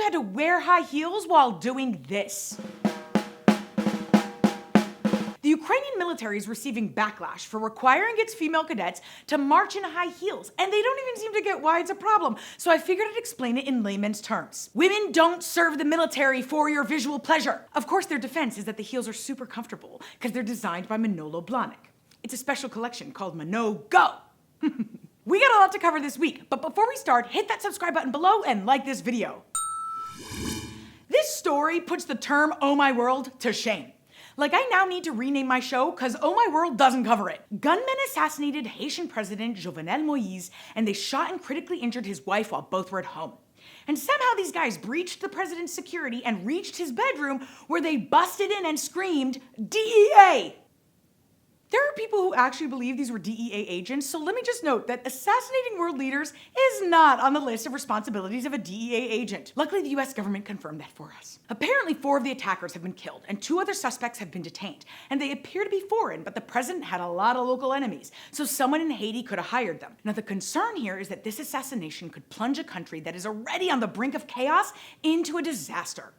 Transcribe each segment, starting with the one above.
you had to wear high heels while doing this. The Ukrainian military is receiving backlash for requiring its female cadets to march in high heels, and they don't even seem to get why it's a problem, so I figured I'd explain it in layman's terms. Women don't serve the military for your visual pleasure. Of course, their defense is that the heels are super comfortable because they're designed by Manolo Blahnik. It's a special collection called Mano Go. We got a lot to cover this week, but before we start, hit that subscribe button below and like this video. This story puts the term "Oh My World" to shame. Like, I now need to rename my show because Oh My World doesn't cover it. Gunmen assassinated Haitian President Jovenel Moise, and they shot and critically injured his wife while both were at home. And somehow these guys breached the president's security and reached his bedroom where they busted in and screamed, "DEA!" There are people who actually believe these were DEA agents, so let me just note that assassinating world leaders is not on the list of responsibilities of a DEA agent. Luckily, the US government confirmed that for us. Apparently, 4 of the attackers have been killed, and 2 other suspects have been detained. And they appear to be foreign, but the president had a lot of local enemies, so someone in Haiti could have hired them. Now, the concern here is that this assassination could plunge a country that is already on the brink of chaos into a disaster.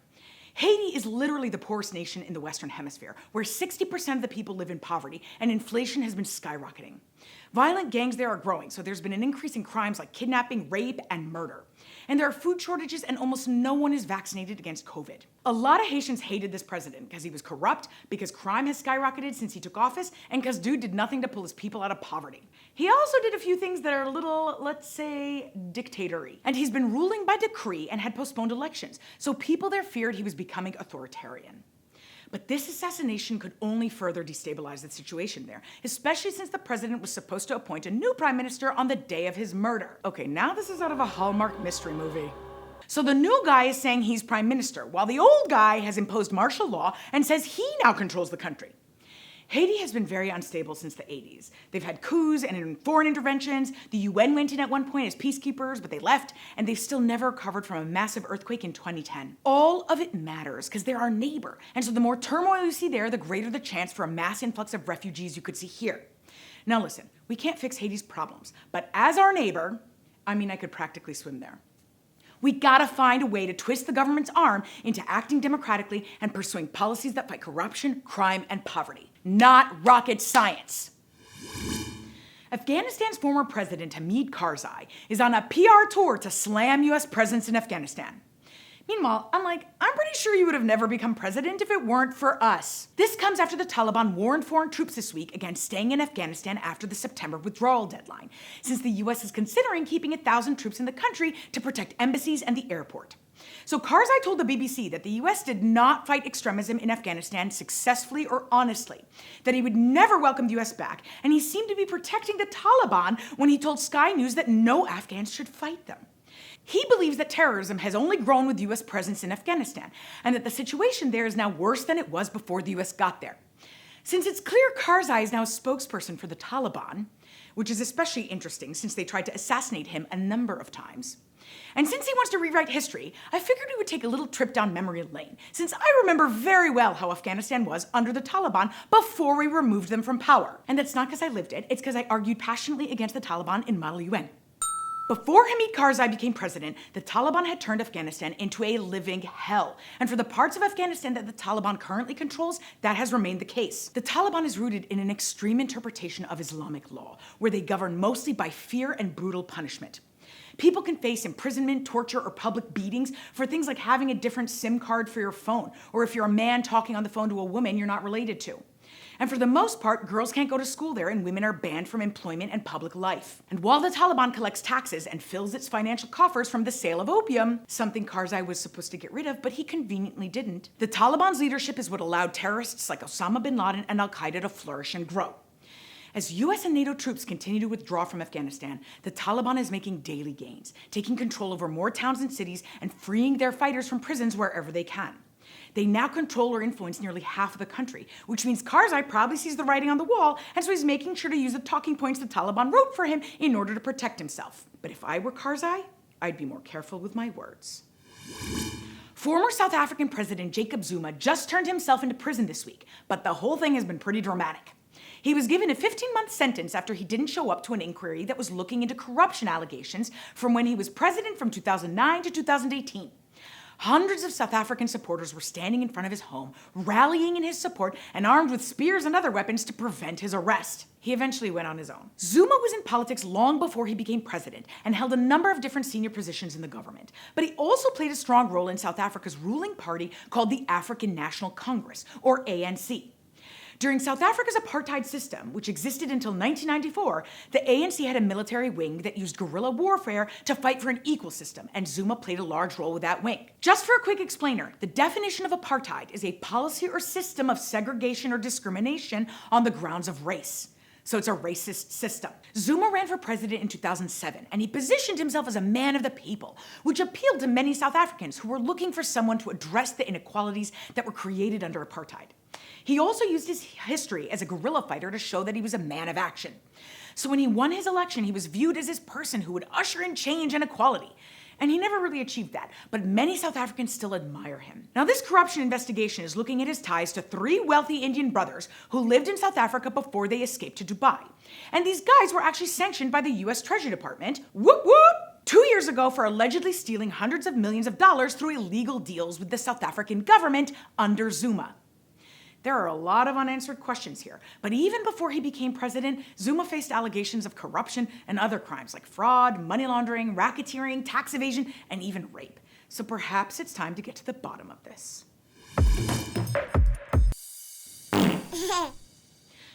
Haiti is literally the poorest nation in the Western Hemisphere, where 60% of the people live in poverty, and inflation has been skyrocketing. Violent gangs there are growing, so there's been an increase in crimes like kidnapping, rape, and murder. And there are food shortages, and almost no one is vaccinated against COVID. A lot of Haitians hated this president because he was corrupt, because crime has skyrocketed since he took office, and because dude did nothing to pull his people out of poverty. He also did a few things that are a little, let's say, dictator-y. And he's been ruling by decree and had postponed elections, so people there feared he was becoming authoritarian. But this assassination could only further destabilize the situation there, especially since the president was supposed to appoint a new prime minister on the day of his murder. Okay, now this is out of a Hallmark mystery movie. So the new guy is saying he's prime minister, while the old guy has imposed martial law and says he now controls the country. Haiti has been very unstable since the 80s. They've had coups and foreign interventions. The UN went in at one point as peacekeepers, but they left, and they've still never recovered from a massive earthquake in 2010. All of it matters because they're our neighbor, and so the more turmoil you see there, the greater the chance for a mass influx of refugees you could see here. Now listen, we can't fix Haiti's problems, but as our neighbor, I could practically swim there. We gotta find a way to twist the government's arm into acting democratically and pursuing policies that fight corruption, crime, and poverty. Not rocket science. Afghanistan's former president, Hamid Karzai, is on a PR tour to slam US presence in Afghanistan. Meanwhile, I'm pretty sure you would have never become president if it weren't for us. This comes after the Taliban warned foreign troops this week against staying in Afghanistan after the September withdrawal deadline, since the US is considering keeping 1,000 troops in the country to protect embassies and the airport. So Karzai told the BBC that the US did not fight extremism in Afghanistan successfully or honestly, that he would never welcome the US back, and he seemed to be protecting the Taliban when he told Sky News that no Afghans should fight them. He believes that terrorism has only grown with US presence in Afghanistan, and that the situation there is now worse than it was before the US got there. Since it's clear Karzai is now a spokesperson for the Taliban, which is especially interesting since they tried to assassinate him a number of times. And since he wants to rewrite history, I figured we would take a little trip down memory lane, since I remember very well how Afghanistan was under the Taliban before we removed them from power. And that's not because I lived it, it's because I argued passionately against the Taliban in Model UN. Before Hamid Karzai became president, the Taliban had turned Afghanistan into a living hell. And for the parts of Afghanistan that the Taliban currently controls, that has remained the case. The Taliban is rooted in an extreme interpretation of Islamic law, where they govern mostly by fear and brutal punishment. People can face imprisonment, torture, or public beatings for things like having a different SIM card for your phone, or if you're a man talking on the phone to a woman you're not related to. And for the most part, girls can't go to school there and women are banned from employment and public life. And while the Taliban collects taxes and fills its financial coffers from the sale of opium, something Karzai was supposed to get rid of, but he conveniently didn't, the Taliban's leadership is what allowed terrorists like Osama bin Laden and Al-Qaeda to flourish and grow. As US and NATO troops continue to withdraw from Afghanistan, the Taliban is making daily gains, taking control over more towns and cities and freeing their fighters from prisons wherever they can. They now control or influence nearly half of the country, which means Karzai probably sees the writing on the wall, and so he's making sure to use the talking points the Taliban wrote for him in order to protect himself. But if I were Karzai, I'd be more careful with my words. Former South African President Jacob Zuma just turned himself into prison this week, but the whole thing has been pretty dramatic. He was given a 15-month sentence after he didn't show up to an inquiry that was looking into corruption allegations from when he was president from 2009 to 2018. Hundreds of South African supporters were standing in front of his home, rallying in his support and armed with spears and other weapons to prevent his arrest. He eventually went on his own. Zuma was in politics long before he became president and held a number of different senior positions in the government. But he also played a strong role in South Africa's ruling party called the African National Congress, or ANC. During South Africa's apartheid system, which existed until 1994, the ANC had a military wing that used guerrilla warfare to fight for an equal system, and Zuma played a large role with that wing. Just for a quick explainer, the definition of apartheid is a policy or system of segregation or discrimination on the grounds of race. So it's a racist system. Zuma ran for president in 2007, and he positioned himself as a man of the people, which appealed to many South Africans who were looking for someone to address the inequalities that were created under apartheid. He also used his history as a guerrilla fighter to show that he was a man of action. So when he won his election, he was viewed as this person who would usher in change and equality. And he never really achieved that, but many South Africans still admire him. Now, this corruption investigation is looking at his ties to 3 wealthy Indian brothers who lived in South Africa before they escaped to Dubai. And these guys were actually sanctioned by the US Treasury Department, whoop whoop, 2 years ago for allegedly stealing hundreds of millions of dollars through illegal deals with the South African government under Zuma. There are a lot of unanswered questions here, but even before he became president, Zuma faced allegations of corruption and other crimes like fraud, money laundering, racketeering, tax evasion, and even rape. So perhaps it's time to get to the bottom of this.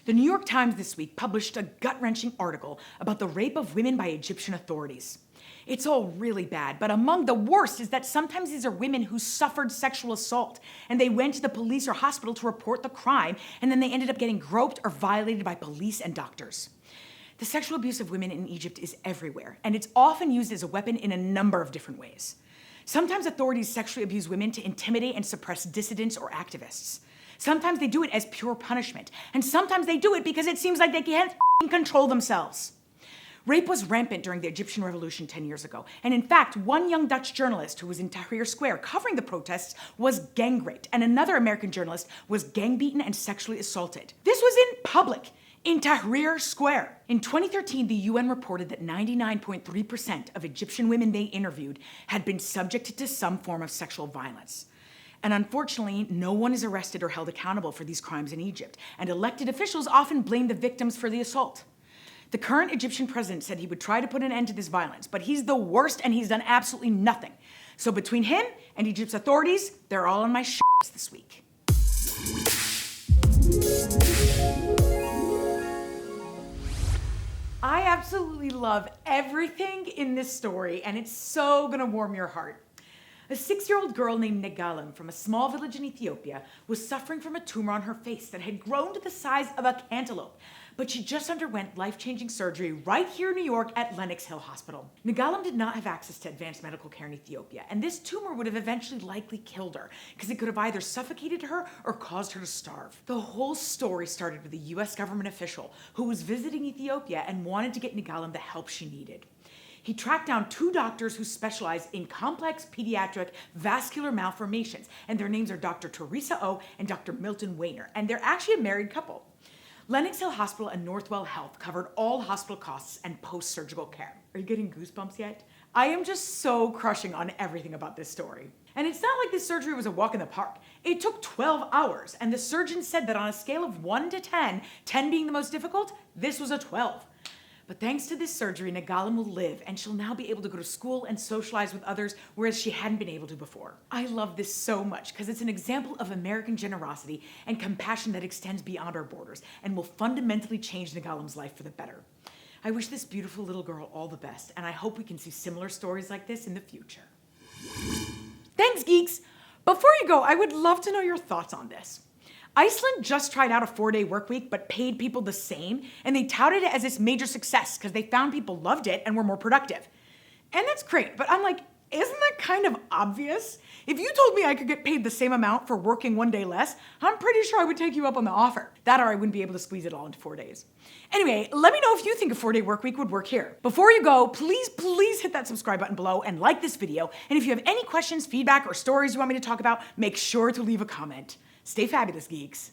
The New York Times this week published a gut-wrenching article about the rape of women by Egyptian authorities. It's all really bad, but among the worst is that sometimes these are women who suffered sexual assault, and they went to the police or hospital to report the crime, and then they ended up getting groped or violated by police and doctors. The sexual abuse of women in Egypt is everywhere, and it's often used as a weapon in a number of different ways. Sometimes authorities sexually abuse women to intimidate and suppress dissidents or activists. Sometimes they do it as pure punishment, and sometimes they do it because it seems like they can't control themselves. Rape was rampant during the Egyptian Revolution 10 years ago, and in fact, one young Dutch journalist who was in Tahrir Square covering the protests was gang raped, and another American journalist was gang beaten and sexually assaulted. This was in public, in Tahrir Square. In 2013, the UN reported that 99.3% of Egyptian women they interviewed had been subjected to some form of sexual violence. And unfortunately, no one is arrested or held accountable for these crimes in Egypt, and elected officials often blame the victims for the assault. The current Egyptian president said he would try to put an end to this violence, but he's the worst and he's done absolutely nothing. So between him and Egypt's authorities, they're all on my this week. I absolutely love everything in this story, and it's so gonna warm your heart. A 6-year-old girl named Negalim from a small village in Ethiopia was suffering from a tumor on her face that had grown to the size of a cantaloupe, but she just underwent life-changing surgery right here in New York at Lenox Hill Hospital. Negalim did not have access to advanced medical care in Ethiopia, and this tumor would have eventually likely killed her because it could have either suffocated her or caused her to starve. The whole story started with a US government official who was visiting Ethiopia and wanted to get Negalim the help she needed. He tracked down 2 doctors who specialize in complex pediatric vascular malformations, and their names are Dr. Teresa O and Dr. Milton Wayner, and they're actually a married couple. Lenox Hill Hospital and Northwell Health covered all hospital costs and post-surgical care. Are you getting goosebumps yet? I am just so crushing on everything about this story. And it's not like this surgery was a walk in the park. It took 12 hours, and the surgeon said that on a scale of 1 to 10, 10 being the most difficult, this was a 12. But thanks to this surgery, Negalim will live, and she'll now be able to go to school and socialize with others, whereas she hadn't been able to before. I love this so much because it's an example of American generosity and compassion that extends beyond our borders and will fundamentally change Negalim's life for the better. I wish this beautiful little girl all the best, and I hope we can see similar stories like this in the future. Thanks, geeks! Before you go, I would love to know your thoughts on this. Iceland just tried out a 4-day work week but paid people the same, and they touted it as this major success because they found people loved it and were more productive. And that's great, but I'm like, isn't that kind of obvious? If you told me I could get paid the same amount for working 1 day less, I'm pretty sure I would take you up on the offer. That or I wouldn't be able to squeeze it all into 4 days. Anyway, let me know if you think a 4-day work week would work here. Before you go, please hit that subscribe button below and like this video. And if you have any questions, feedback, or stories you want me to talk about, make sure to leave a comment. Stay fabulous, geeks.